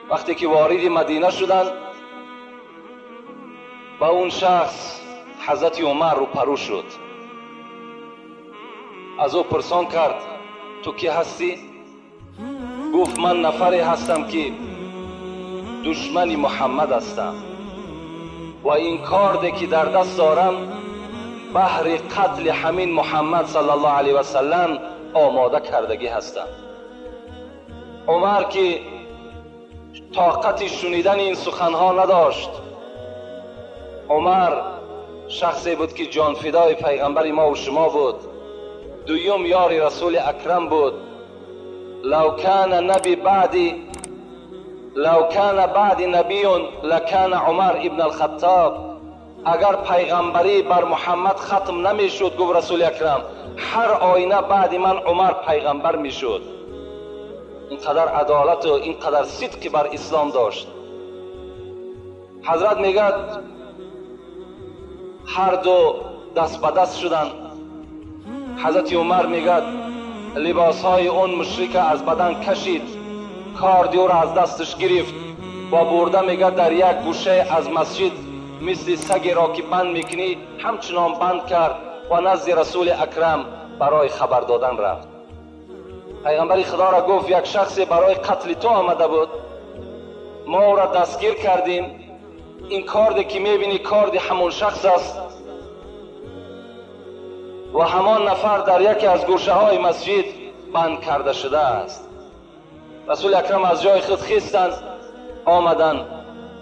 وقتی که وارد مدینه شدند با اون شخص حضرت عمر رو پرو شد. از او پرسان کرد تو کی هستی؟ گفت من نفری هستم که دشمن محمد هستم و این کار که در دست دارم بهر قتل همین محمد صلی الله علیه و سلم آماده کردگی هستم. عمر که طاقت شنیدن این سخنها نداشت، عمر شخصی بود که جان فدای پیغمبر ما و شما بود، دویم یار رسول اکرم بود. لو کان بعد نبی لکان عمر ابن الخطاب. اگر پیغمبری بر محمد ختم نمی شد، گفت رسول اکرم، هر آینه بعد من عمر پیغمبر می شد. اینقدر عدالت و اینقدر صدق بر اسلام داشت. حضرت میگه هر دو دست به دست شدن. حضرت عمر میگه لباس های اون مشرک از بدن کشید، کاردیو را از دستش گرفت و برده میگه در یک گوشه از مسجد مثل سگی را که بند میکنی همچنان بند کرد و نزد رسول اکرم برای خبر دادن رفت. پیغمبر خدا را گفت یک شخصی برای قتل تو آمده بود، ما او را دستگیر کردیم، این کاردی که میبینی کارد همون شخص است و همان نفر در یکی از گوشه های مسجد بند کرده شده است. رسول اکرم از جای خود خیستند، آمدند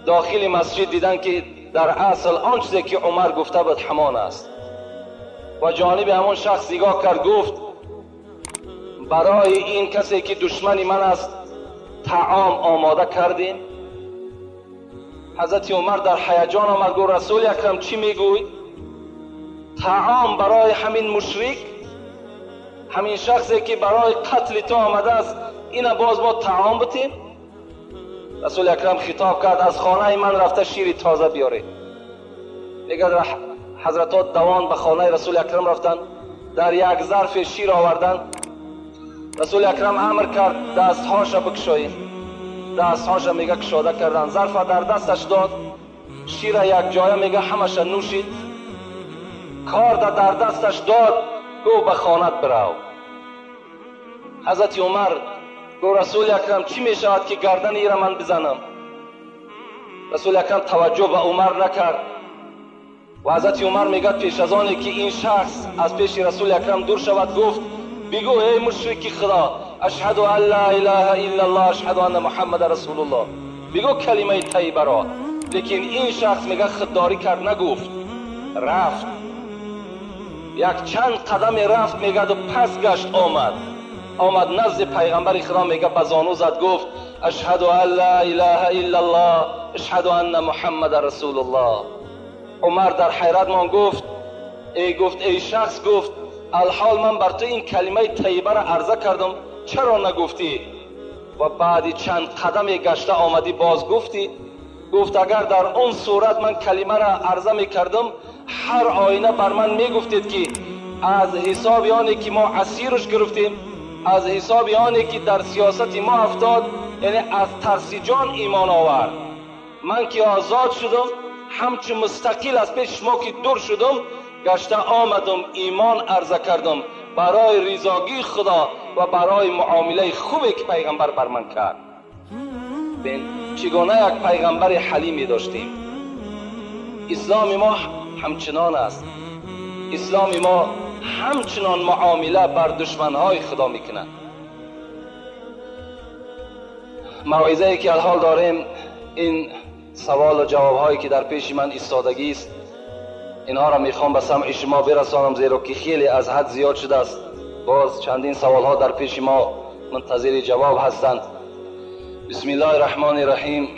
داخل مسجد، دیدن که در اصل آن چیزی که عمر گفته بود همان است و جانب همون شخص نگاه کرد، گفت برای این کسی که دشمن من است طعام آماده کردیم؟ حضرت عمر در هیجان آمد، گفت رسول اکرم چی میگوی؟ طعام برای همین مشرک، همین شخصی که برای قتل تو آمده است، اینا باز ما طعام بتیم؟ رسول اکرم خطاب کرد از خانه من رفته شیر تازه بیاره. دیگر حضرات دوان به خانه رسول اکرم رفتن، در یک ظرف شیر آوردن. رسول اکرم امر کرد دستهاش بکشایید. دستهاش میگه کشاده کردن، ظرف در دستش داد، شیر یک جای میگه همش نوشید، کارد در دستش داد، گو به خانت برو. حضرت عمر گو رسول اکرم چی میشود که گردن ایره من بزنم؟ رسول اکرم توجه به عمر نکرد و حضرت عمر میگه پیش از آنی که این شخص از پیش رسول اکرم دور شود، گفت بگو ای مشرک خدا، اشهد ان لا اله الا الله اشهد ان محمد رسول الله، بگو کلمه طیبه را. لیکن این شخص میگه خودداری کرد، نگفت، رفت یک چند قدم رفت میگه و پس گشت آمد نزد پیغمبر خدا، میگه بزانو زد، گفت اشهد ان لا اله الا الله اشهد ان محمد رسول الله. عمر در حیرت مان، گفت ای شخص، گفت الحال من بر تو این کلمه طیبه را عرضه کردم، چرا نگفتی؟ و بعد چند قدم گشته آمدی باز گفتی؟ گفت اگر در اون صورت من کلمه را عرضه میکردم، هر آینه بر من میگفتید که از حساب آنی که ما اسیرش گرفتیم، از حساب آنی که در سیاست ما افتاد، یعنی از ترس جان ایمان آورد. من که آزاد شدم، همچون مستقل از پیش ما که دور شدم، گشته آمدم ایمان عرضه کردم برای رضاگی خدا و برای معامله خوبی که پیغمبر بر من کرد. ببین چگونه یک پیغمبر حلیمی داشتیم. اسلام ما همچنان است. اسلام ما همچنان معامله بر دشمنهای خدا میکنند. موعظه ای که الحال داریم، این سوال و جواب هایی که در پیش من ایستادگی است، اینها را میخوام به سمع شما برسانم، زیرا که خیلی از حد زیاد شده است. باز چندین سوال ها در پیش ما منتظر جواب هستند. بسم الله الرحمن الرحیم.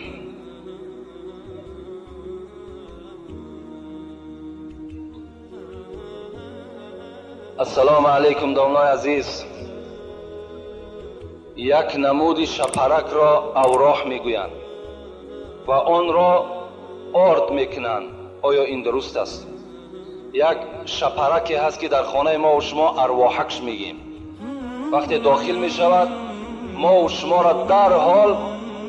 السلام علیکم دامنای عزیز. یک نمود شپرک را اوراح میگویند و آن را آرد میکنند. آیا این درست است؟ یک شپرکی هست که در خانه ما و شما ارواحکش میگیم. وقتی داخل می شود ما و شما را در حال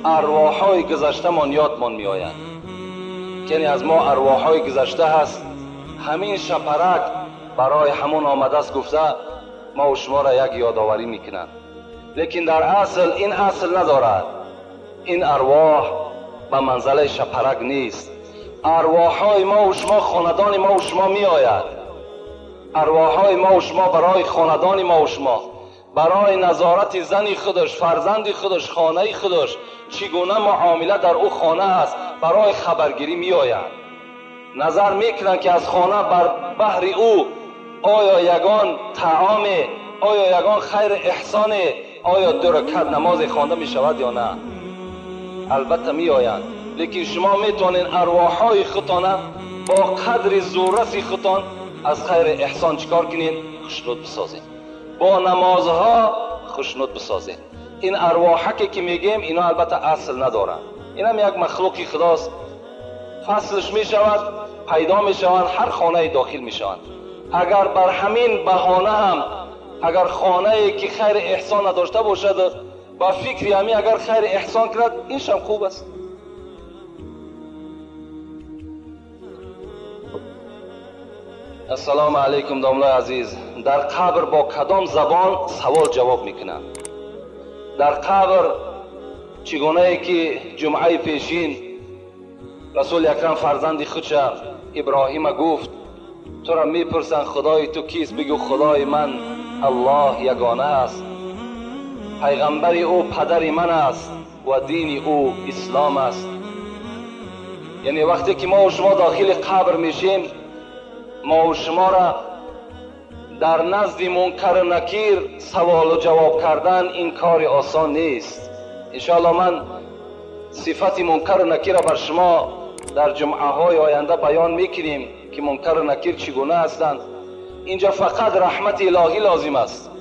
ارواح‌های گذشته‌مان یادمان می آیند. یعنی از ما ارواح‌های گذشته هست، همین شپرک برای همون آمده است گفته ما و شما را یک یادآوری میکنند. لیکن در اصل این اصل ندارد. این ارواح به منزله شپرک نیست. ارواح‌های ما و شما، خاندان ما و شما می آید. ارواح‌های ما و شما برای خاندان ما و شما، برای نظارت زنی خودش، فرزندی خودش، خانه خودش چگونه معامله در او خانه است برای خبرگیری می آید. نظر میکنند که از خانه بر بحر او آیا یگان طعام، آیا یگان خیر احسان، آیا 2 رکعت نماز خوانده می شود یا نه. البته می آیند، لیکن شما میتونین ارواح‌های خودتان با قدر ذره‌ی خودتان از خیر احسان چیکار کنین؟ خوشنود بسازین. با نمازها خوشنود بسازین. این ارواحکی که میگیم اینا البته اصل ندارن. این هم یک مخلوقی خداست. فصلش می شود، پیدا می شوند، هر خانه داخل می شوند. اگر بر همین بهانه هم اگر خانه‌ای که خیر احسان نداشته باشد با فکری همی اگر خیر احسان کرد اینش هم خوب است. السلام علیکم داملای عزیز. در قبر با کدام زبان سوال جواب میکنند؟ در قبر چگونه ای که جمعه پیشین رسول اکرم فرزند خودش ابراهیم گفت تو را میپرسن خدای تو کیست؟ بگو خدای من الله یگانه است، پیغمبر او پدر من است و دین او اسلام است. یعنی وقتی که ما و شما داخل قبر میشیم ما و شما را در نزد منکر و نکیر سوال و جواب کردن این کار آسان نیست. انشاءالله من صفت منکر و نکیر را بر شما در جمعه های آینده بیان میکنیم که منکر و نکیر چگونه هستند. اینجا فقط رحمت الهی لازم است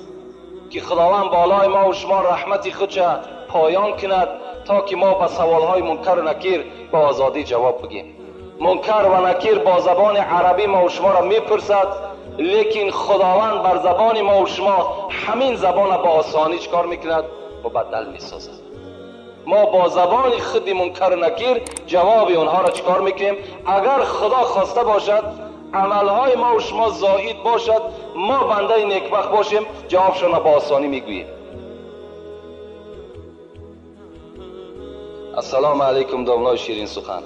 که خداوند بالای ما و شما رحمت خودش پایان کند تا که ما به سوال های منکر و نکیر با آزادی جواب بگیم. منکر و نکیر با زبان عربی ما و شما را میپرسد، لیکن خداوند بر زبان ما و شما همین زبان با آسانی چکار میکند و بدل میسازد. ما با زبان خود منکر و نکیر جواب اونها را چکار میکنیم؟ اگر خدا خواسته باشد عملهای ما و شما زائد باشد ما بنده نیکبخت باشیم جوابشان را با آسانی میگوییم. السلام علیکم داملای شیرین سخن.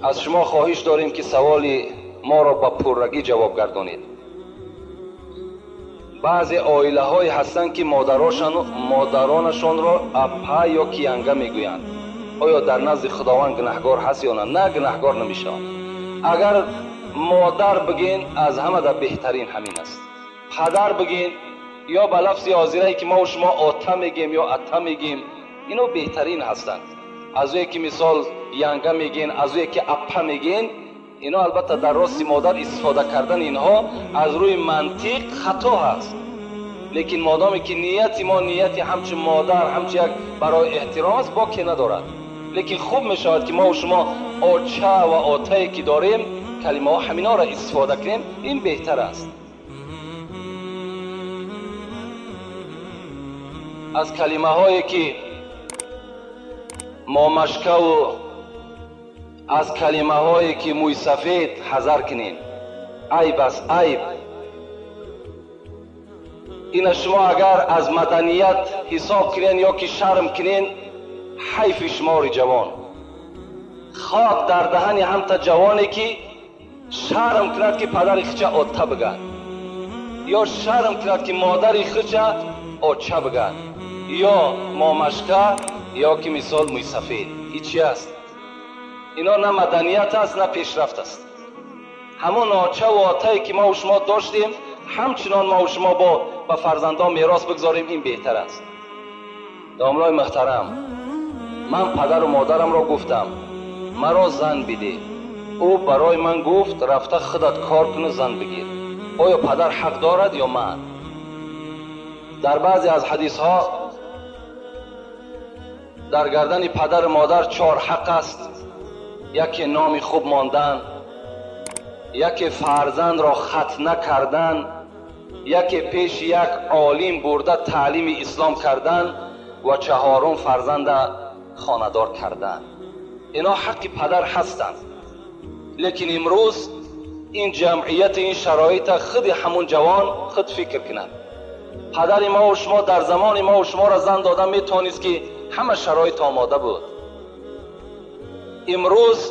از شما خواهش داریم که سوال ما را با پررگی جواب گردانید. بعضی عائله های هستند که مادرانشان را اپا یا کیانگه میگویند. آیا در نزد خداوند گناهگار هست یا نه؟ نه، گناهگار نمیشوند. اگر مادر بگین از همه در بهترین همین است. پدر بگین یا به لفظ آذری که ما و شما آتا میگیم یا اتا میگیم اینو بهترین هستند. از اوی که مثال ینگه میگین، از اوی که اپا میگین، اینا البته در راست مادر استفاده کردن اینها از روی منطق خطا هست. لیکن مادامی که نیتی ما نیتی همچون مادر همچون یک برای احترام است باکی ندارد. لیکن خوب میشود که ما و شما آچه و آتایی که داریم کلمه ها همینا را استفاده کنیم، این بهتر است. از کلمه هایی که مامشکه و از کلمه هایی که موی سفید حذر کنین. عیب است، عیب. این شما اگر از مدنیت حساب کنین یا که شرم کنین حیف شمار جوان. خاک در دهن همتا جوانی که شرم کند که پدر خچه آتا بگن یا شرم کند که مادر خچه آچه بگن یا مامشکه یا که مثال موی سفید. هیچی است. اینا نه مدنیت است نه پیشرفت است. همون آچه و آتایی که ما و شما داشتیم همچنان ما و شما با فرزندان میراث بگذاریم، این بهتر است. داملای محترم، من پدر و مادرم را گفتم مرا زن بده. او برای من گفت رفته خودت کار کن و زن بگیر. آیا پدر حق دارد یا من؟ در بعضی از حدیث ها در گردن پدر و مادر 4 حق است. یکی نام خوب ماندن، یکی فرزند را خط نکردن، یکی پیش یک عالم برده تعلیم اسلام کردن و چهارم فرزند خاندار کردن. اینا حق پدر هستند. لیکن امروز این جمعیت، این شرایط، خود همون جوان خود فکر کنند. پدر ما و شما در زمان ما و شما را زن دادن میتونست که همه شرایط آماده بود. امروز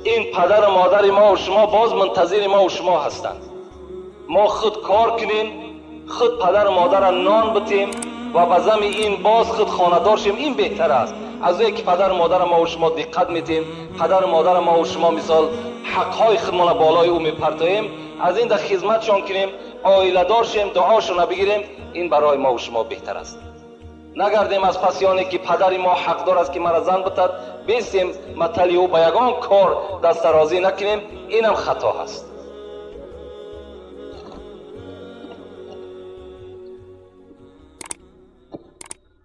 این پدر و مادر ما و شما باز منتظر ما و شما هستند. ما خود کار کنیم، خود پدر و مادر را نان بتیم و بزم این باز خود خاندار شیم. این بهتر است از اینکه پدر و مادر ما و شما دقت میتیم، پدر و مادر ما و شما مثال حقهای خودمان بالای او میپرتاییم، از این در خدمتشان کنیم، عائله دار شیم، دعاشون بگیریم. این برای ما و شما بهتر است. نگردیم از پسیانی که پدر ما حق دار است که مرا زن بتد بیستیم مطلی او به یگان کار دست درازی نکنیم. اینم خطا هست.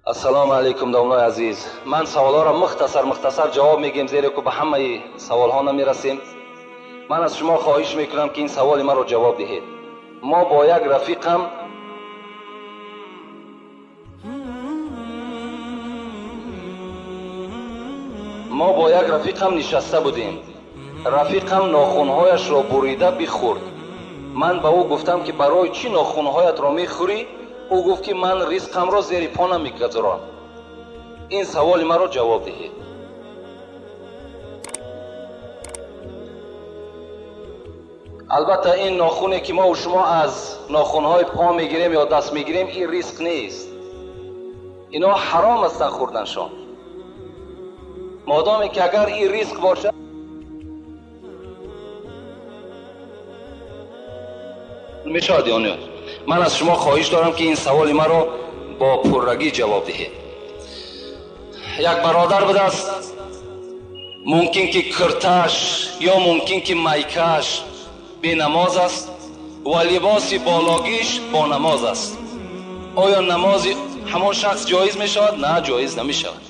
السلام علیکم دوستان عزیز. من سوالها را مختصر جواب میگیم زیرا که به همه سوالها نمیرسیم. من از شما خواهش میکنم که این سوال من رو جواب دهید. ما با یک رفیقم نشسته بودیم. رفیقم ناخونهایش را بریده بخورد. من به او گفتم که برای چی ناخونهایت را میخوری؟ او گفت که من رزقم را زیر پا نمیگذارم. این سوال من را جواب دهید. البته این ناخونی که ما و شما از ناخونهای پا میگیریم یا دست میگیریم این رزق نیست. اینا حرام است خوردنشان. مادامی که اگر این رزق باشد میشود یا نه. من از شما خواهش دارم که این سوال ما رو با پررگی جواب دهید. یک برادر بود است، ممکن که کرتش یا ممکن که میکش بی نماز است و لباس بالاگیش با نماز است. آیا نماز همان شخص جایز می شود؟ نه، جایز نمی شود.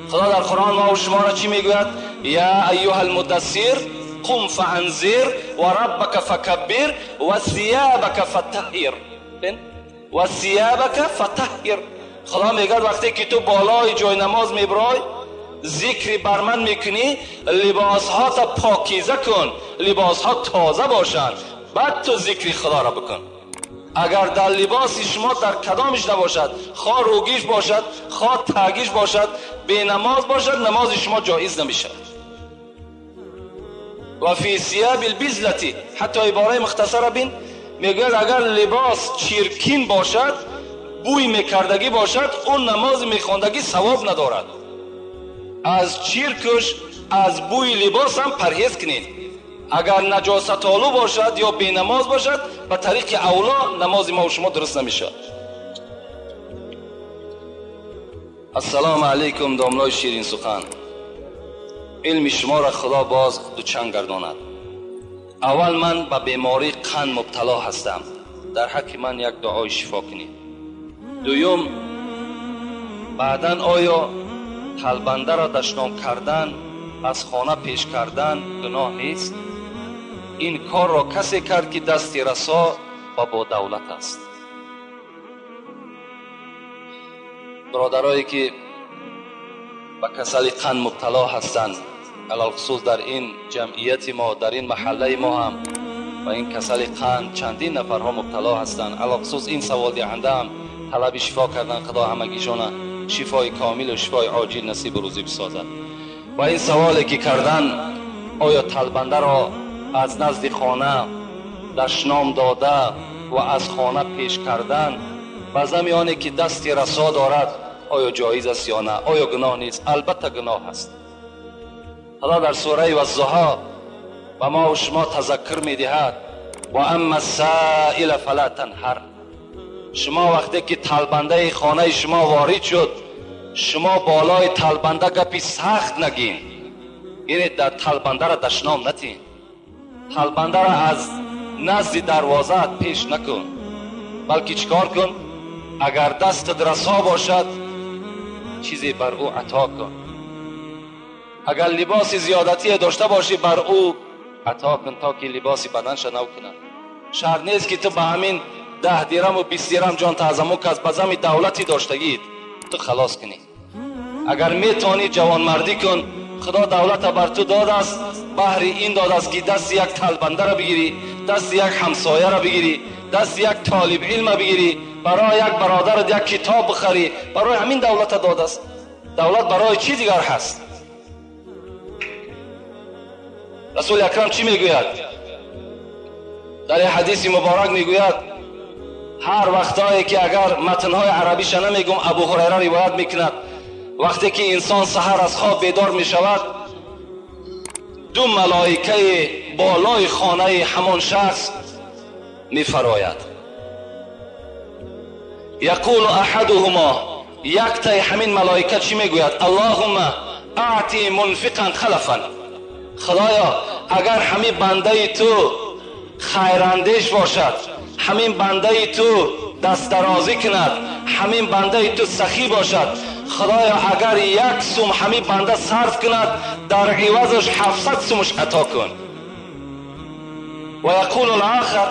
خدا در قرآن ما و شما را چی می گوید؟ یا ایها المدثر قم فانذر و ربک فکبر و ثیابک فطهر. و ثیابک فطهر. خدا میگه وقتی که تو بالای جای نماز میبرای ذکری بر من میکنی، لباس ها تا پاکیزه کن، لباس ها تازه باشند، بعد تو ذکر خدا را بکن. اگر در لباس شما در کدامش نباشد، خواه روگیش باشد، خواه تاگیش باشد، بی نماز باشد، نماز شما جایز نمیشد. و فی ثیاب البزلتی، حتی عباره مختصر بین میگوید اگر لباس چیرکین باشد، بوی میکردگی باشد، اون نماز میخواندگی ثواب ندارد. از چیرکش، از بوی لباس هم پرهیز کنید. اگر نجاست آلو باشد یا بی نماز باشد، به طریق اولا نماز ما و شما درست نمیشد. السلام علیکم دامنای شیرین سخن. علم شما را خدا باز دوچند گرداند. اول من به بیماری قند مبتلا هستم، در حق من یک دعای شفا کنید. دویم، بعداً آیا تلبنده را دشنام کردن، از خانه پیش کردن گناه نیست؟ این کار را کسی کرد که دستی رسا و با دولت است. برادرایی که به کسل قند مبتلا هستند، علال خصوص در این جمعیت ما، در این محله ما هم و این کسل قند چندین نفرها مبتلا هستند. علال خصوص این سوال دهنده هم طلب شفا کردن، خدا همگیشان شفای کامل و شفای عاجل نصیب روزی بسازد. و این سوالی که کردن، آیا تلبنده را از نزد خانه دشنام داده و از خانه پیش کردن و زمیانی که دستی رسا دارد آیا جایز است یا نه؟ آیا گناه نیست؟ البته گناه است. خدا در سوره والضحی و ما و شما تذکر میدهد و اما السائل فلا تنهر. شما وقتی که تلبنده خانه شما وارد شد، شما بالای تلبنده گپی سخت نگین، یعنی در تلبنده را دشنام نتین. تلبنده را از نزد دروازه پیش نکن، بلکه چیکار کن؟ اگر دست رسا باشد چیزی بر او عطا کن. اگر لباس زیادتی داشته باشی بر او عطا کن تا که لباس بدنش نو کند. شرط نیست که تو به همین 10 درم و 20 درم جان تعظمو که از بزم دولتی داشتگید تو خلاص کنی. اگر میتونی جوانمردی کن. خدا دولت بر تو داده است، بهر این داده است که دست یک تلبنده را بگیری، دست یک همسایه را بگیری، دست یک طالب علم بگیری، برای یک برادرت یک کتاب بخری. برای همین دولت داده است. دولت برای چی دیگر هست؟ رسول اکرم چی میگوید؟ در حدیث مبارک میگوید هر وقتایی که اگر متنهای عربیش نمیگم ابو هریره روایت میکند وقتی که انسان سحر از خواب بیدار میشود دو ملائکه بالای خانه همان شخص میفراید. یقول احدهما یک تای همین ملائکه چی میگوید؟ اللهم اعطی منفقا خلفا. خدایا اگر همین بنده تو خیراندیش باشد، همین بنده تو دست درازی کند، همین بنده تو سخی باشد، خدایا اگر یک سوم همین بنده صرف کند در عوضش 700 سومش عطا کن. و یقول الاخر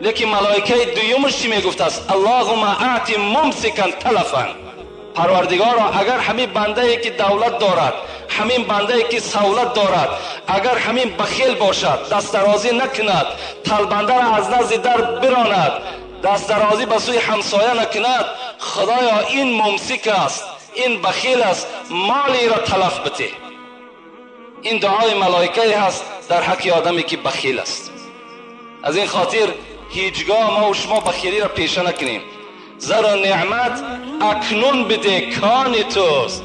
لیکن ملائکه دویمش چی میگفت است؟ اللهم اعطی ممسکا تلفا. پروردگارا اگر همین بنده ای که دولت دارد، همین بنده ای که سهولت دارد، اگر همین بخیل باشد، دست درازی نکند، تلبنده را از نزد در براند، دست درازی به سوی همسایه نکند، خدایا این ممسک است، این بخیل است، مالی را تلف بده. این دعای ملائکه هست در حق آدمی که بخیل است. از این خاطر هیچگاه ما و شما بخیلی را پیشه نکنیم. زر و نعمت اکنون بده کان توست.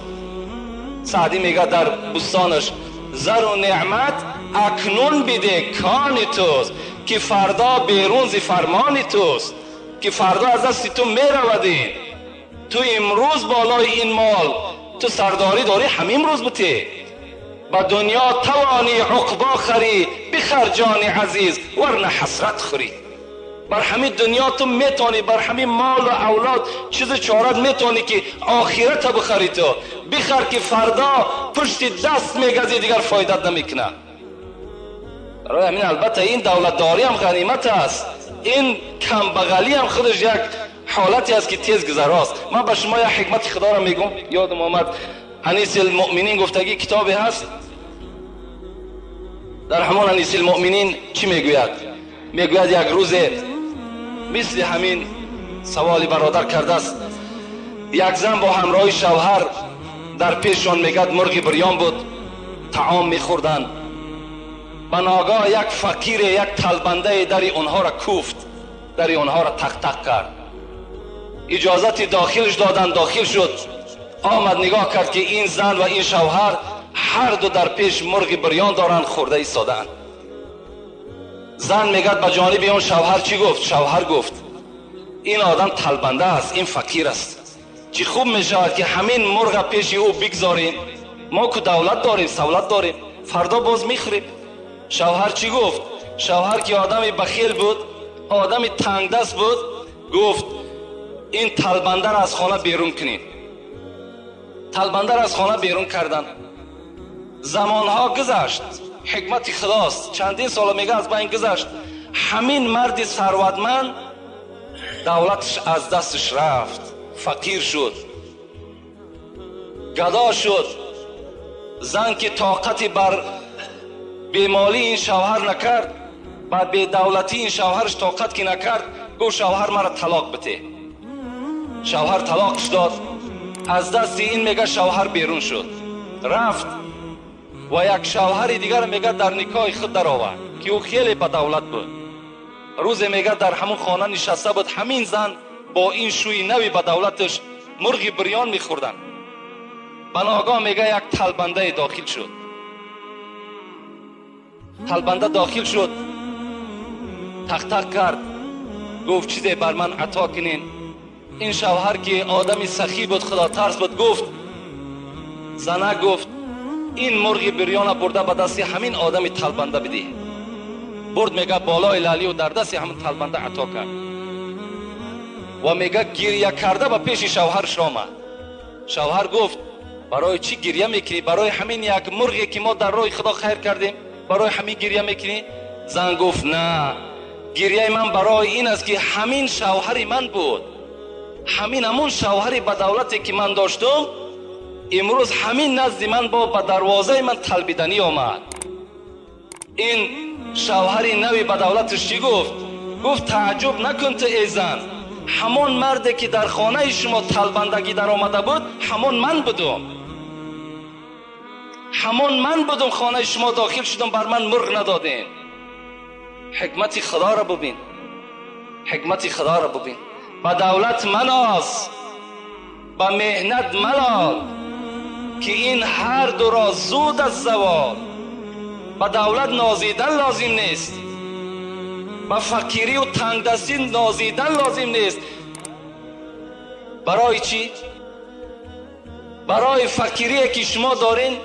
سعدی میگه در بستانش زر و نعمت اکنون بده کان توست که فردا بیرون ز فرمان توست، که فردا از دست تو میرودی. تو امروز بالای این مال تو سرداری داری، همین روز بته. با دنیا توانی عقبا خری، بخر جان عزیز ورنه حسرت خوری. بر همین دنیا تو میتونی، بر همین مال و اولاد چیز چارت میتونی که آخرت بخری. تو بخر که فردا پشت دست میگزی دیگر فایدت نمیکنه. برای همین البته این دولتداری هم غنیمت است، این کم بغلی هم خودش یک حالتی است که تیز گذراست. من به شما یک حکمت خدا را میگم، یادم آمد انیس المؤمنین گفتگی کتابی هست. در همان انیس المؤمنین چی میگوید؟ میگوید یک روز مثل همین سوالی برادر کرده است. یک زن با همراه شوهر در پیششان میگد مرغ بریان بود، طعام میخوردن. به ناگاه یک فقیر، یک طلبنده در اونها را کوفت، در اونها را تق تق کرد. اجازت داخلش دادن، داخل شد، آمد نگاه کرد که این زن و این شوهر هر دو در پیش مرغ بریان دارند، خورده ایستادند. زن میگد به جانب اون شوهر چی گفت؟ شوهر گفت این آدم طلبنده است، این فقیر است. چی خوب میشود که همین مرغ پیش او بگذاریم، ما که دولت داریم، سهولت داریم، فردا باز میخوریم. شوهر چی گفت؟ شوهر که آدم بخیل بود، آدم تنگ دست بود، گفت این طلبنده را از خانه بیرون کنین. طلبنده را از خانه بیرون کردن. زمانها گذشت، حکمت خداست، چندین سال میگه از بین گذشت. همین مرد ثروتمند دولتش از دستش رفت، فقیر شد، گدا شد. زن که طاقتی بر بیمالی این شوهر نکرد، بعد به دولتی این شوهرش طاقت که نکرد، گفت شوهر مرا طلاق بده. شوهر طلاقش داد. از دست این میگه شوهر بیرون شد، رفت و یک شوهر دیگر میگه در نکاح خود در آورد که او خیلی با دولت بود. روز میگه در همون خانه نشسته بود، همین زن با این شوی نوی با دولتش مرغ بریان میخوردن. بناگاه میگه یک طلبنده داخل شد. طلبنده داخل شد، تق تق کرد، گفت چیزی بر من عطا کنین. این شوهر که آدمی سخی بود، خدا ترس بود، گفت زنه گفت این مرغ بریان برده به دست همین آدمی طلبنده بده. برد میگه بالای لالی و در دست همین طلبنده عطا کرد و میگه گریه کرده به پیش شوهرش آمد. شوهر گفت برای چی گریه میکنی؟ برای همین یک مرغی که ما در راه خدا خیر کردیم، برای همین گریه میکنی؟ زن گفت نه، گریه من برای این است که همین شوهر من بود، همون شوهری با دولتی که من داشتم امروز همین نزد من با به دروازه من طلبیدنی آمد. این شوهری نوی با دولتش چی گفت؟ گفت تعجب نکن تو ای زن، همون مردی که در خانه شما طلبندگی در آمده بود همون من بودم، خانه شما داخل شدم، بر من مرغ ندادین. حکمت خدا را ببین، با دولت مناس، با مهنت ملال که این هر دو را زود از زوال. با دولت نازیدن لازم نیست، با فقیری و تنگ دستی نازیدن لازم نیست. برای چی؟ برای فقیری که شما دارین،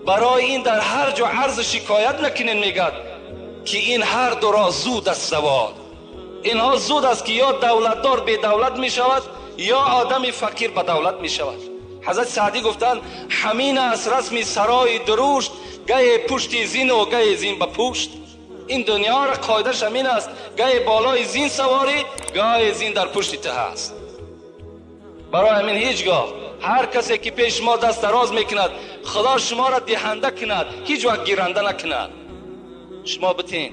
برای این در هر جا عرض شکایت نکنین، میگد که این هر دو را زود از زوال. اینها زود است که یا دولتدار به دولت می شود یا آدم فقیر به دولت می شود. حضرت سعدی گفتند همین است رسم سرای درشت، گه پشت زین و گه زین به پشت. این دنیا را قاعدش همین است، گه بالای زین سواری، گه زین در پشت ته است. برای همین هیچگاه هر کسی که پیش ما دست دراز میکند خدا شما را دهنده کند، هیچ وقت گیرنده نکند. شما بتین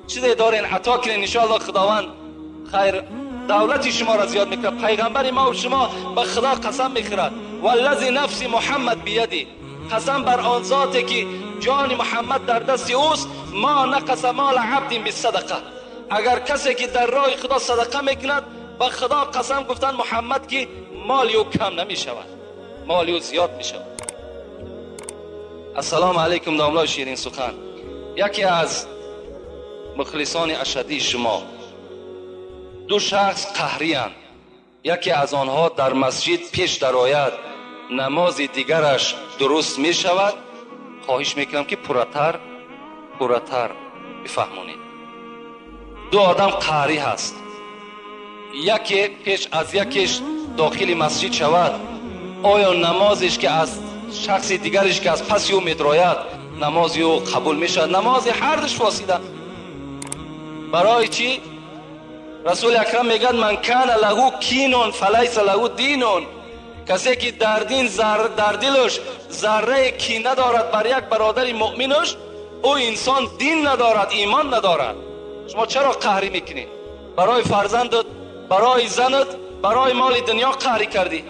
چیزی دارین عطا کنین، انشاءالله خداوند خیر دولت شما را زیاد میکند. پیغمبر ما و شما به خدا قسم میخورد والذی نفس محمد بیدی، قسم بر آن ذاتی که جان محمد در دست اوست، ما نقص مال عبد بالصدقه. اگر کسی که در راه خدا صدقه میکند به خدا قسم گفتن محمد که مال او کم نمی شود، مال او زیاد می شود. السلام علیکم داملای شیرین سخن. یکی از مخلصان اشدی شما، دو شخص قهری اند. یکی از آنها در مسجد پیش در آید، نماز دیگرش درست می شود. خواهش میکنم که پرتر بفهمونید. دو آدم قهری هست، یکی پیش از یکیش داخل مسجد شود، آیا نمازش که از شخص دیگرش که از پس او میدراید نماز او قبول میشد؟ نماز هر دوش فاسده. برای چی؟ رسول اکرم میگن من کان له کینون فلیس له دینون. کسی که در دین در دلش ذره کینه دارد بر یک برادر مؤمنش، او انسان دین ندارد، ایمان ندارد. شما چرا قهری میکنید؟ برای فرزندت، برای زنت، برای مال دنیا قهری کردی.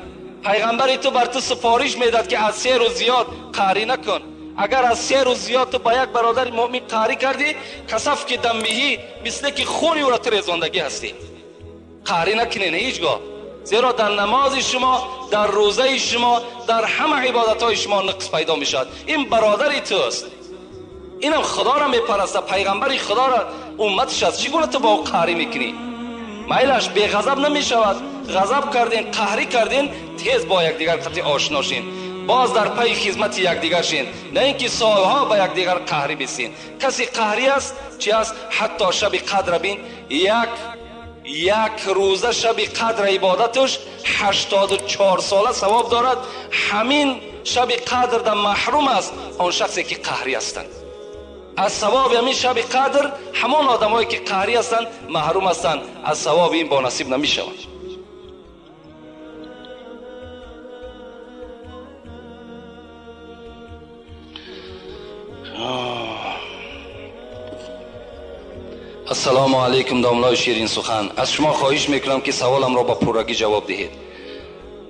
پیغمبر تو بر تو سفارش میداد که از 3 روز زیاد قهری نکن. اگر از 3 روز زیاد تو با یک برادر مؤمن قهری کردی، کسف که دمیهی مثل که خونی او را تو ریزاندگی هستی. قهری نکنین هیچگاه، زیرا در نماز شما، در روزه شما، در همه عبادت های شما نقص پیدا میشد. این برادری توست، اینم خدا را میپرسته، پیغمبری خدا را امتش است. چگونه تو با او قهری میکنی؟ میلش بی غضب نمی شود. غضب کردین، قهری کردین، تیز با یکدیگر قطعی آشنا شین، باز در پی خدمت یکدیگر شین، نه اینکه سالها با یکدیگر قهری بسین. کسی قهری است چی است؟ حتی شب قدر بین، یک روزه شب قدر عبادتش 84 ساله ثواب دارد. همین شب قدر در محروم است آن شخصی که قهری هستند از ثواب همین شب قدر. همان آدمایی که قهری هستند محروم هستند از ثواب این، با نصیب نمی شوند. السلام علیکم داملای شیرین سخن. از شما خواهش میکنم که سوالم را با پورگی جواب دهید.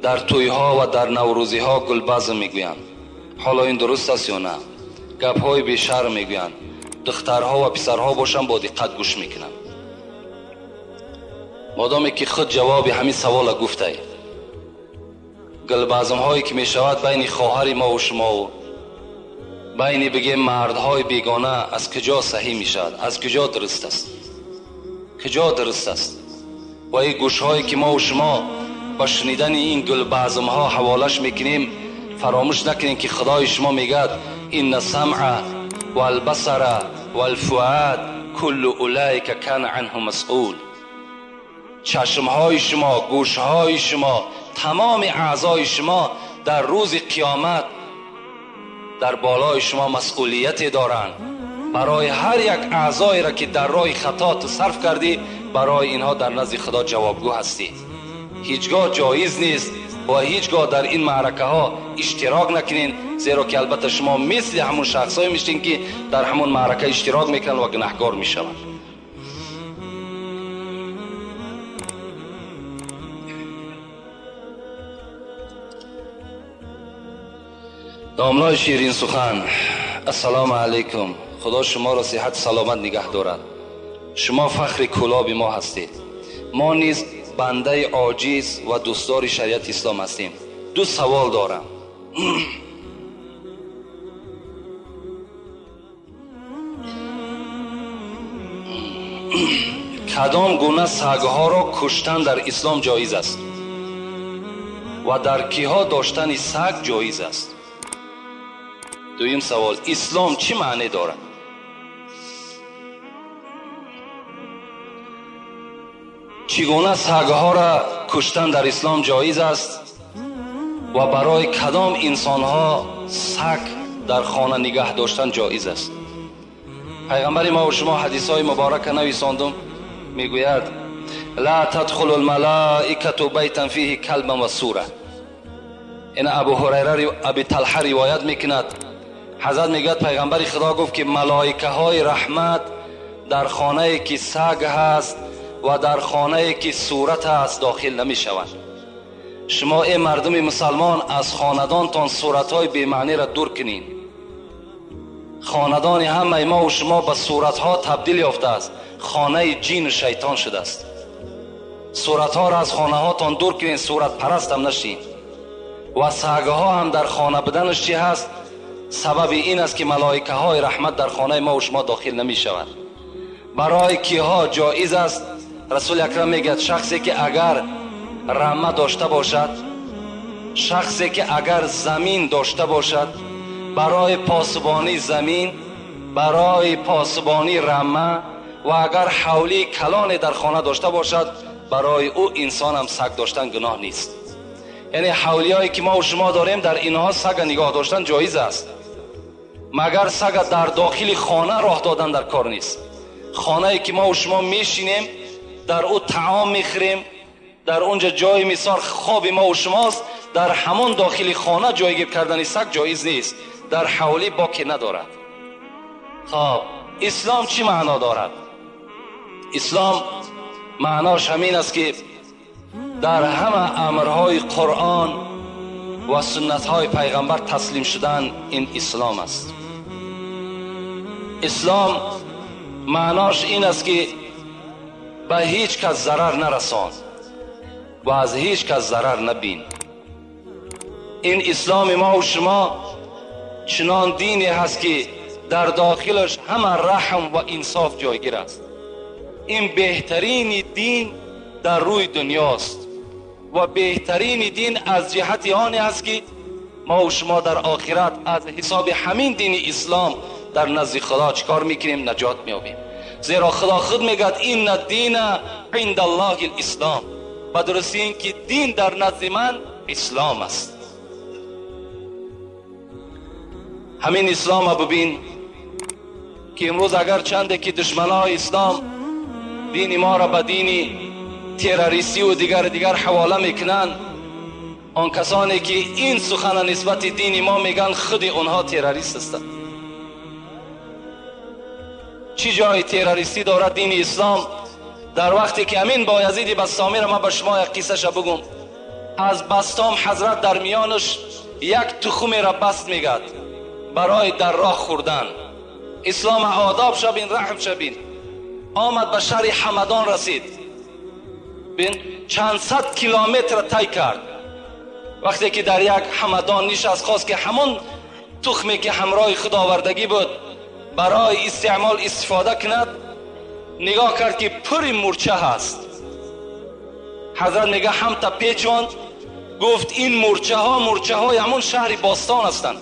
در توی ها و در نوروزی ها گلبز میگویند، حالا این درست است یا نه؟ گپ های بی شرم میگویند. دخترها و پسرها باشن با دقت گوش میکنن. مادامی که خود جواب همین سوال گفته، گلبزم هایی که میشود بین خواهر ما و شما و بین بگیم مردهای بیگانه از کجا صحیح میشود؟ از کجا درست است؟ کجا درست است؟ و این گوش هایی که ما و شما با شنیدن این گلبزم ها حوالش میکنیم، فراموش نکنین که خدای شما میگد این السمع والبصر والفؤاد کل اولئک کان عنه مسئول. چشم های شما، گوش های شما، تمام اعضای شما در روز قیامت در بالای شما مسئولیت دارند. برای هر یک اعضایی را که در راه خطا تو صرف کردی، برای اینها در نزد خدا جوابگو هستی. هیچگاه جایز نیست و هیچگاه در این معرکه ها اشتراک نکنین، زیرا که البته شما مثل همون شخصایی میشین که در همون معرکه اشتراک میکنن و گناهکار میشوند. دامنای شیرین سخن، السلام علیکم. خدا شما را صحت سلامت نگه دارد. شما فخر کلاب ما هستید. ما نیز بنده عاجز و دوستدار شریعت اسلام هستیم. دو سوال دارم. کدام گونه سگها را کشتن در اسلام جایز است و در کیها داشتن سگ جایز است؟ دویم سوال، اسلام چی معنی دارد؟ چگونه سگها را کشتن در اسلام جایز است و برای کدام انسانها سگ در خانه نگه داشتن جایز است؟ پیغمبر ما و شما حدیث های مبارک نویساندم، میگوید لا تدخل الملائکه بیتا فیه کلب و سوره. این ابو هریره ابی طلحه روایت میکند. حضرت میگوید پیغمبر خدا گفت که ملائکه های رحمت در خانه که سگ هست و در خانه که صورت هست داخل نمی شوند. شما ای مردم مسلمان از خاندانتان صورت های بی‌معنی را دور کنین. خاندان همه ما و شما به صورت ها تبدیل یافته است. خانه جین و شیطان شده است. صورت ها را از خانه هاتان دور کنین، صورت پرست هم نشین. و سگ ها هم در خانه بدنش چی هست؟ سبب این است که ملائکه های رحمت در خانه ما و شما داخل نمی شود. برای کیها جایز است؟ رسول اکرم میگه شخصی که اگر رمه داشته باشد، شخصی که اگر زمین داشته باشد، برای پاسبانی زمین، برای پاسبانی رمه و اگر حولی کلان در خانه داشته باشد، برای او انسان هم سگ داشتن گناه نیست. یعنی حولی هایی که ما و شما داریم در اینها سگ نگاه داشتن جایز است، مگر سگ در داخل خانه راه دادن در کار نیست. خانه‌ای که ما و شما میشینیم، در او طعام میخوریم، در اونجا جای میسار خواب ما و شماست، در همون داخل خانه جایگیر کردن سگ جایز نیست، در حولی باکی ندارد. خب اسلام چی معنا دارد؟ اسلام معناش همین است که در همه امرهای قرآن و سنتهای پیغمبر تسلیم شدن این اسلام است. اسلام معناش این است که به هیچ کس ضرر نرسان و از هیچ کس ضرر نبین. این اسلام ما و شما چنان دینی هست که در داخلش همه رحم و انصاف جایگیر است. این بهترین دین در روی دنیاست و بهترین دین از جهت آنی است که ما و شما در آخرت از حساب همین دین اسلام در نزد خدا چکار میکنیم؟ نجات میابیم. زیرا خدا خود میگه این الدین عند الله الاسلام، و درستی این که دین در نزد من اسلام است. همین اسلام ببین که امروز اگر چنده که دشمنان اسلام دین ما را به دین تروریستی و دیگر حواله میکنن، آن کسانی که این سخن نسبت دین ما میگن خود اونها تروریست هستند. چی جای تروریستی دارد دین اسلام؟ در وقتی که امین بایزید بسطامی را من به شما یک قصه شا بگم. از بسطام حضرت در میانش یک تخم را بست میگد برای در راه خوردن. اسلام آداب شبین، رحم شبین. آمد به شهر حمدان رسید، بین چند صد کیلومتر طی کرد. وقتی که در یک حمدان نشست، خواست که همون تخمی که همراه خداوردگی بود برای استعمال استفاده کند، نگاه کرد که پر مورچه هست. حضرت میگه هم تا پیچوند، گفت این مورچه های همون شهر باستان هستند.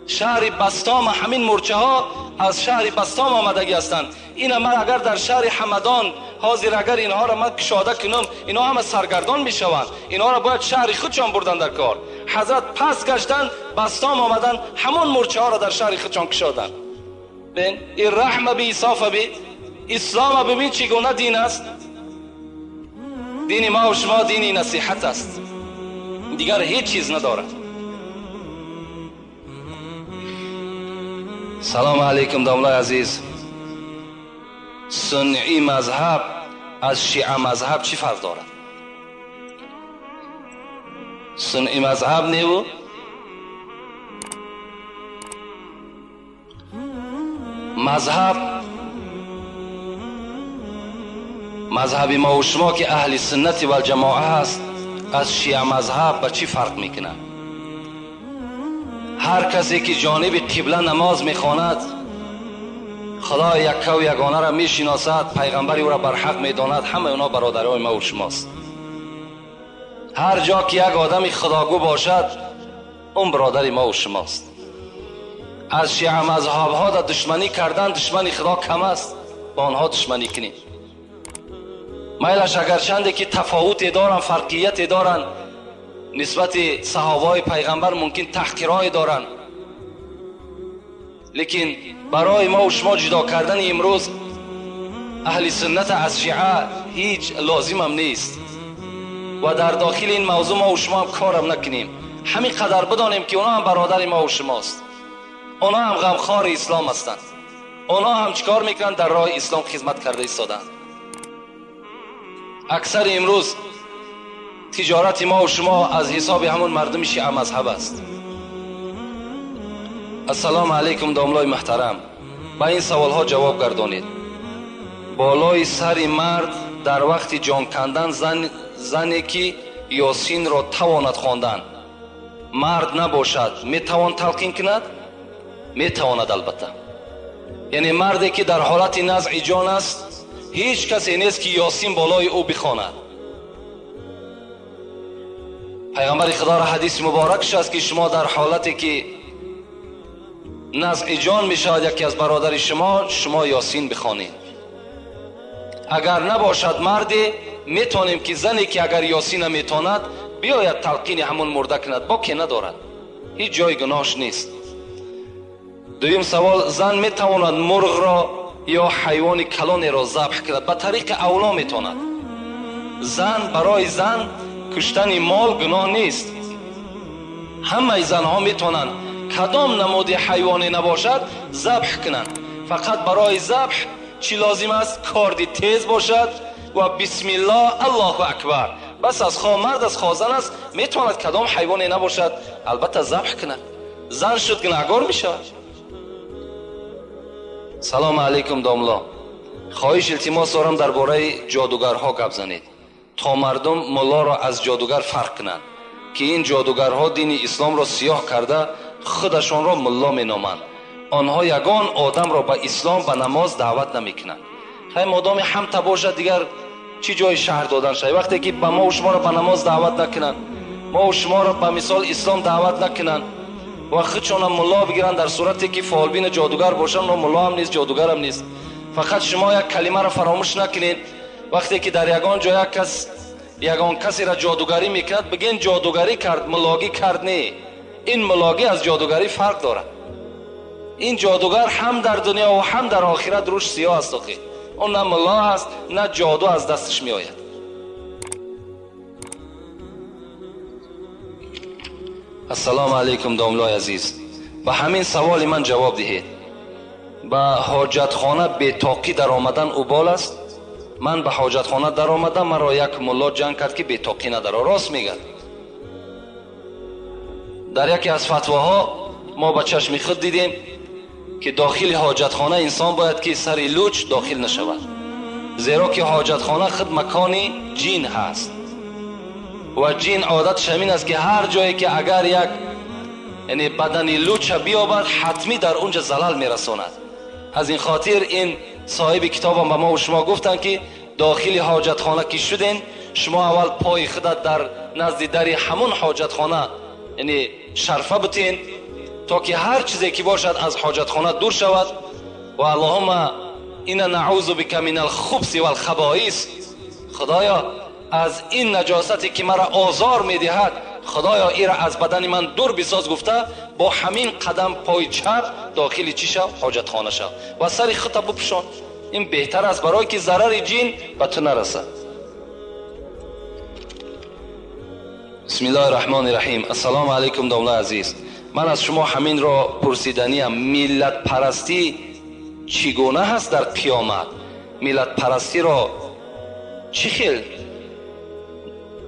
شهر بستام، همین مورچه ها از شهر بستام آمدگی هستند. این من اگر در شهر حمدان حاضر اگر اینها را من کشاده کنم، اینها همه سرگردان می شوند. اینها را باید شهر خودشان بردن در کار. حضرت پس گشتن بستام آمدن، همون مورچه ها را در شهر خودشان کشادن. این رحم بی انصاف بی اسلام ببین چگونه دین است. دین ما و شما دینی نصیحت است، دیگر هیچ چیز ندارد. سلام علیکم داملای عزیز. سنی مذهب از شیعه مذهب چی فرق دارد؟ سنی مذهب نیو مذهب ما و شما که اهل سنت و الجماعه هست از شیعه مذهب به چی فرق میکنه؟ هر کسی که جانب قبله نماز میخواند خدا یکه و یگانه را میشناسد، پیغمبر او را بر حق میداند، همه اونا برادرای ما و شماست. هر جا که یک آدم خداگو باشد اون برادر ما و شماست. از شیعه مذهب ها دا دشمنی کردن، دشمنی خدا کم است، با آنها دشمنی کنیم. میلش اگرچنده که تفاوتی دارن، فرقیتی دارن، نسبت صحابه پیغمبر ممکن تحقیرای دارن، لیکن برای ما و شما جدا کردن امروز اهل سنت از شیعه هیچ لازم هم نیست و در داخل این موضوع ما و شما هم کارم نکنیم. همین قدر بدانیم که اونا هم برادر ما و شماست، اونا هم غمخوار اسلام هستند، اونا هم چیکار میکنن؟ در راه اسلام خدمت کرده ایستادند. اکثر امروز تجارت ما و شما از حساب همون مردم شیعه مذهب است. السلام علیکم داملای محترم. با این سوال ها جواب گردانید. بالای سر مرد در وقت جان کندن زنی که یاسین را تواند خواندن مرد نباشد میتوان تلقین کند؟ میتواند البته. یعنی مردی که در حالت نزع جان است هیچ کسی نیست که یاسین بالای او بخواند. پیغمبر خدا را حدیث مبارکش است که شما در حالتی که نزع جان میشود یکی از برادر شما یاسین بخوانید. اگر نباشد مردی میتونیم که زنی که اگر یاسین میتواند بیاید تلقین همون مرده کند، با که ندارد، هیچ جای گناهش نیست. دویم سوال، زن میتواند مرغ را یا حیوان کلانی را ذبح کند؟ به طریق اولا میتواند. زن برای زن کشتن مال گناه نیست. همه زنها میتونند کدام نماد حیوانی نباشد ذبح کنند. فقط برای ذبح چی لازم است؟ کاردی تیز باشد و بسم الله الله اکبر. بس از خواه مرد از خواه زن است میتواند کدام حیوانی نباشد البته ذبح کند. زن شد گناهکار میشود. سلام علیکم داملا. خواهش التماس دارم درباره جادوگرها گپ زنید تا مردم ملا را از جادوگر فرق کنند که این جادوگرها دین اسلام را سیاه کرده خودشان را ملا مینامند. آنها یگان آدم را به اسلام به نماز دعوت نمیکنند. خیلی مادام همتا باشد دیگر چی جای شهر دادن شد؟ وقتی که به ما و شما را به نماز دعوت نکنند، ما و شما را به مثال اسلام دعوت نکنند و خودشان هم ملا بگیرند، در صورتی که فالبین جادوگر باشند و ملا هم نیست جادوگر هم نیست. فقط شما یک کلمه را فراموش نکنید. وقتی که در یگان کسی را جادوگری میکند بگین جادوگری کرد، ملاگی کرد. نه، این ملاگی از جادوگری فرق دارد. این جادوگر هم در دنیا و هم در آخرت روش سیاه است. اون نه ملا است نه جادو از دستش می آید. السلام علیکم داملای عزیز. به همین سوال من جواب دهید. به حاجتخانه بی‌طاقی در آمدن اوبال است؟ من به حاجتخانه در آمدم، من را یک ملا جنگ کرد که بی‌طاقی نداره. راست میگه. در یکی از فتواها ما به چشم خود دیدیم که داخل حاجتخانه انسان باید که سر لوچ داخل نشود، زیرا که حاجتخانه خود مکانی جین هست و جین عادتش همین است که هر جایی که اگر یک یعنی بدن لوچ بیابد حتمی در اونجا زلال میرساند. از این خاطر این صاحب کتابم به ما و شما گفتن که داخل حاجتخانه که شدین شما اول پای خودت در نزد در همون حاجتخانه یعنی شرفه بتین تا که هر چیزی که باشد از حاجتخانه دور شود و اللهم اینا نعوذ بک من الخبث والخبائث. خدایا از این نجاستی که مرا آزار میدهد خدایا ایرا از بدن من دور بساز گفته با همین قدم پای چپ داخل چی شو؟ حاجت خانه شو و سر خودت بپوشان. این بهتر است برای که ضرر جن به تو نرسه. بسم الله الرحمن الرحیم. السلام علیکم دوله عزیز. من از شما همین را پرسیدنی ام، ملت پرستی چگونه هست در قیامت؟ ملت پرستی را چی خیل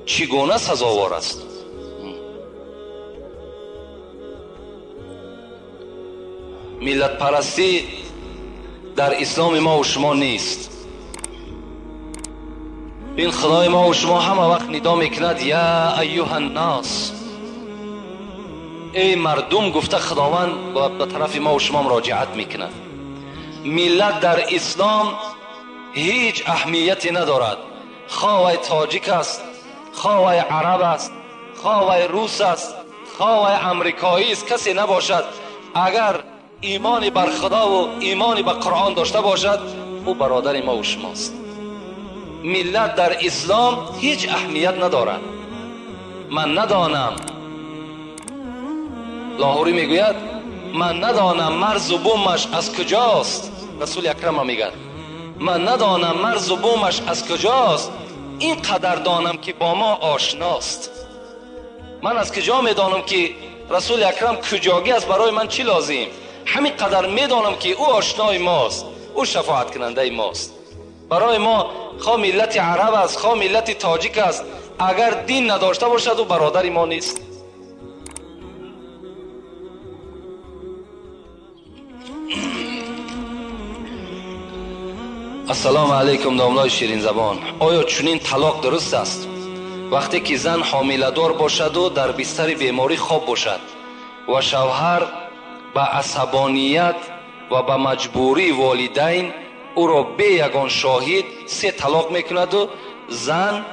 چگونه سزاوار است؟ ملت پرستی در اسلام ما و شما نیست. این خدای ما و شما همه وقت ندا میکند یا ایها الناس، ای مردم گفته خداوند به طرف ما و شما مراجعت میکند. ملت در اسلام هیچ اهمیتی ندارد، خواه تاجیک است، خواه عرب است، خواه روس است، خواه امریکایی است، کسی نباشد اگر ایمانی بر خدا و ایمانی به قرآن داشته باشد او برادر ما و شماست. ملت در اسلام هیچ اهمیت ندارد. من ندانم، لاهوری میگوید من ندانم مرز و بومش از کجاست. رسول اکرم میگه من ندانم مرز و بومش از کجاست، این قدر دانم که با ما آشناست. من از کجا میدانم که رسول اکرم کجاگی است برای من چی لازم؟ همین قدر میدانم که او آشنای ماست، او شفاعت کننده ماست. برای ما خواه ملت عرب است، خواه ملت تاجیک است، اگر دین نداشته باشد او برادر ما نیست. السلام علیکم داملای شیرین زبان. آیا چنین طلاق درست است؟ وقتی که زن حامله‌دار باشد و در بستر بیماری خواب باشد و شوهر به عصبانیت و به مجبوری والدین او را به یگان شاهد 3 طلاق میکند و زن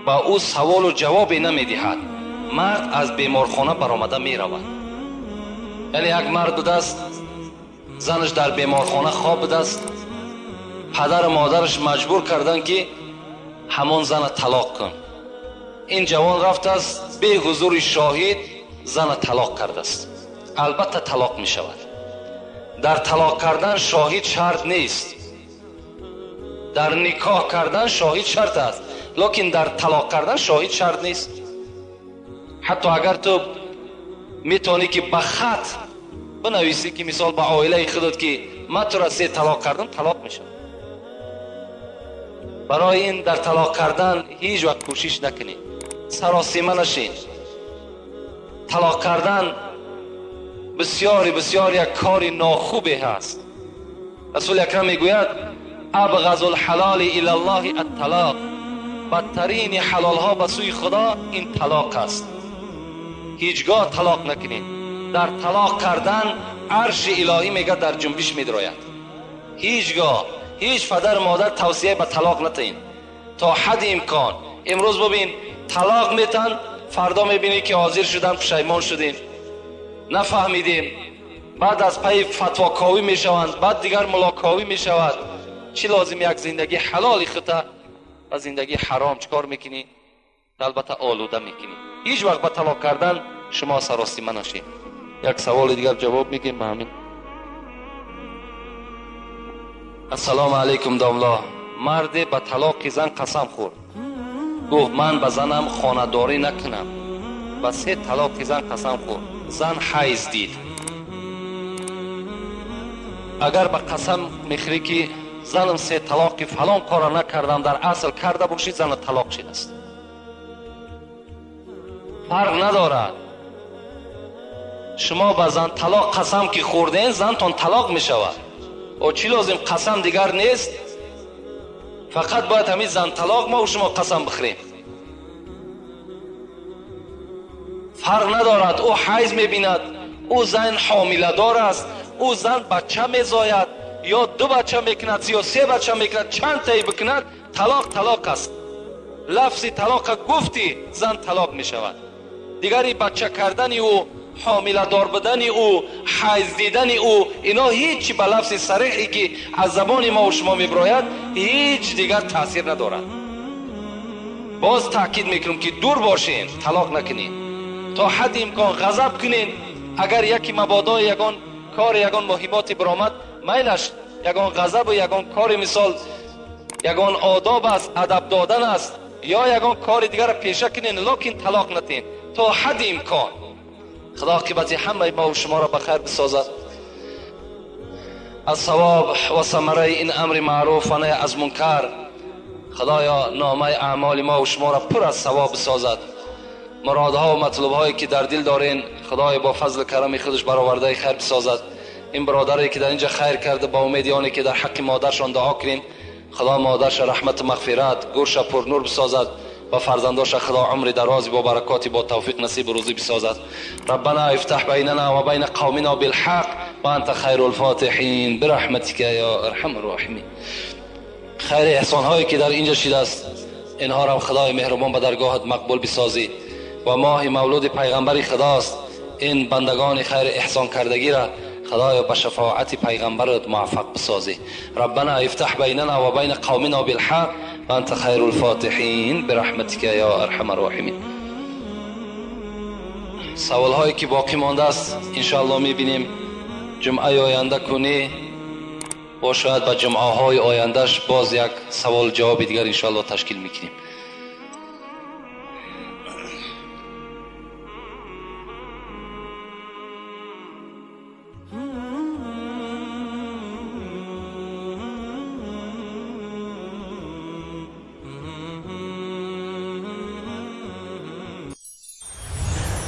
با او سوال و جوابی نمیدهد، مرد از بیمارخانه برآمده میرود. یعنی یک مرد بوده است زنش در بیمارخانه خواب بوده است، پدر و مادرش مجبور کردن که همان زن طلاق کن. این جوان رفته است به حضور شاهد زن طلاق کرده است. البته طلاق می شود. در طلاق کردن شاهد شرط نیست، در نکاح کردن شاهد شرط است، لیکن در طلاق کردن شاهد شرط نیست. حتی اگر تو میتونی که به خط بنویسی که مثال به عائله خودت که من تو را 3 طلاق کردم، طلاق می شود. برای این در طلاق کردن هیچ وقت کوشش نکنید، سراسیمه نشین. طلاق کردن بسیاری یک کار ناخوبی هست. رسول اکرم میگوید ابغض الحلال الی الله الطلاق، بدترین حلال ها به سوی خدا این طلاق است. هیچگاه طلاق نکنید. در طلاق کردن عرش الهی میگه در جنبش میدراید. هیچگاه هیچ پدر مادر توصیه به طلاق نتین تا حد امکان. امروز ببین طلاق میتن، فردا میبینی که حاضر شدن پشیمان شدیم، نفهمیدیم، بعد از پی فتواکاوی میشوند، بعد دیگر ملاکاوی میشود. چی لازم یک زندگی حلال خطا و زندگی حرام چکار میکنی؟ البته آلوده میکنی. هیچ وقت به طلاق کردن شما سراسیمه نشین. یک سوال دیگر جواب میگیم به همین. السلام علیکم داملا. مرد به طلاق زن قسم خورد، گفت من به زنم خانه‌داری نکنم. به 3 طلاق زن قسم خورد. زن حیض دید. اگر به قسم میخوری که زنم 3 طلاق فلان کار نکردم، در اصل کرده باشی، زن طلاق شده است. فرق ندارد. شما به زن طلاق قسم که خوردین، زنتون طلاق میشود. و چی لازم؟ قسم دیگر نیست، فقط باید همین زن طلاق ما و شما قسم بخوریم. فرق ندارد. او حیض میبیند، او زن حامله دار است، او زن بچه میزاید، یا 2 بچه میکند یا 3 بچه میکند، چند تایی بکند، طلاق است. لفظ طلاق گفتی زن طلاق میشود. دیگری بچه کردن او، حامله دار بدن او، حیض دیدن او، اینا هیچ به لفظ صریحی که از زبان ما و شما میبراید هیچ دیگر تاثیر ندارد. باز تاکید میکنم که دور باشین، طلاق نکنین. تا حد امکان غضب کنین. اگر یکی مبادا یگان کار یگان مهماتی برآمد، میلش یگان غضب و یگان کار مثال یگان آداب است، ادب دادن است یا یگان کار دیگر پیشه کنین، لکن طلاق ندین تا حد امکان. خدا عاقبت همه ما و شما را بخیر بسازد. از ثواب و ثمره این امر معروف و نهی از منکر خدایا نامه اعمال ما و شما را پر از ثواب بسازد. مرادها و مطلوبهایی که در دل دارین خدای با فضل کرم خودش برآورده خیر بسازد. این برادری که در اینجا خیر کرده با امید آنی که در حق مادرشان دعا کنیم خدا مادرش رحمت و مغفرت گورش پر نور بسازد و فرزنداش خدا عمر دراز با برکاتی با توفیق نصیب روزی بسازد. ربنا افتح بیننا و بین قومنا بالحق و انت خیر الفاتحین برحمتک یا ارحم الراحمین. خیر احسان هایی که در اینجا شده است اینها را خدای مهربان به درگاهت مقبول بسازی و ماه مولود پیغمبر خداست. این بندگان خیر احسان کردگی را خدایا به شفاعت پیغمبرت موفق بسازی. ربنا افتح بیننا و بین قومنا بالحق و انت خیر الفاتحین برحمتک یا ارحم الراحمین. سوال هایی که باقی مانده است انشاءالله میبینیم جمعه آینده کنی و شاید به جمعه های آیندهش باز یک سوال جواب دیگر انشاءالله تشکیل میکنیم.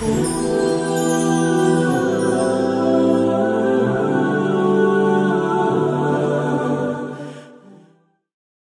Ooh.